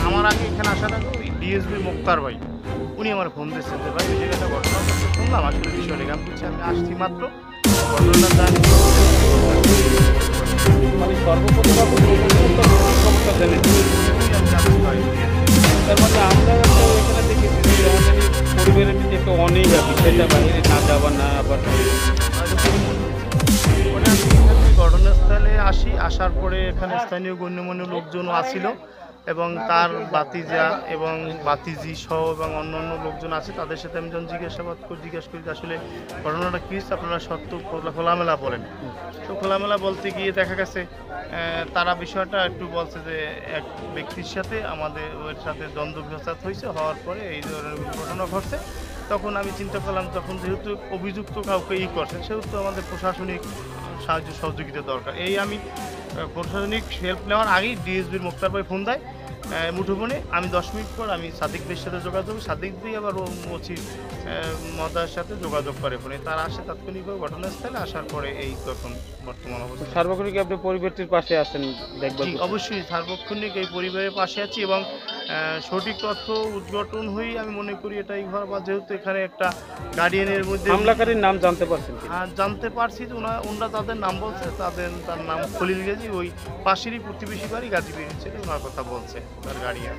আমার আগে এখানে আসার আগে ওই ডিএসবি মুক্তার ভাই উনি আমার ফোন দিচ্ছেন যে ভাই ওই জায়গাটা ঘটনা শুনলাম আসলে বিষয়টা আমি বলছি আমি আসছি মাত্র ঘটনাটা জানি মানে সর্বপ্রথম সমস্যা জেনে তার মানে আমরা এখানে দেখেছি যে আমাদের পরিবারের মধ্যে একটা অনেক বিষয়টা বাইরে না যাওয়া না আবার ঘটনাস্থলে আসি আসার পরে এখানে স্থানীয় গণ্যমান্য লোকজনও আসিল এবং তার বাতিজা এবং বাতিজি সহ এবং অন্যান্য লোকজন আছে তাদের সাথে আমি যখন জিজ্ঞেস করি আসলে ঘটনাটা কী হচ্ছে আপনারা সত্য খোলামেলা বলেন তো খোলামেলা বলতে গিয়ে দেখা গেছে তারা বিষয়টা একটু বলছে যে এক ব্যক্তির সাথে আমাদের ওর সাথে দ্বন্দ্ব বিবাদ হয়েছে হওয়ার পরে এই ধরনের ঘটনা ঘটছে তখন আমি চিন্তা করলাম তখন যেহেতু অভিযুক্ত কাউকে করছেন সেহেতু আমাদের প্রশাসনিক সাহায্য সহযোগিতা দরকার এই আমি প্রশাসনিক হেল্প নেওয়ার আগেই ডিএসবির মুক্তার ভাই ফোন দেয় মুঠোফোনে আমি 10 মিনিট পর আমি সাদিক ভাইয়ের সাথে যোগাযোগ সাদিক ভাই আবার ওসি মহোদয়ের সাথে যোগাযোগ করে ফোনে তারা আসে তাৎক্ষণিকভাবে ঘটনাস্থলে আসার পরে এই তখন বর্তমান অবস্থা সার্বক্ষণিক আপনি পরিবারটির পাশে আছেন দেখবেন অবশ্যই সার্বক্ষণিক এই পরিবারের পাশে আছি এবং সঠিক তথ্য উদ্ঘাটন হয়ে আমি মনে করি এটাই ঘর বা যেহেতু এখানে একটা গার্ডিয়ানের মধ্যে হামলাকারীর নাম জানতে পারছেন জানতে পারছি যে ওনারা তাদের নাম বলছে তার নাম খলিল গাজী ওই পাশেরই প্রতিবেশী বাড়ি গাজীপুর ছেলে ওনার কথা বলছে তার গার্ডিয়ান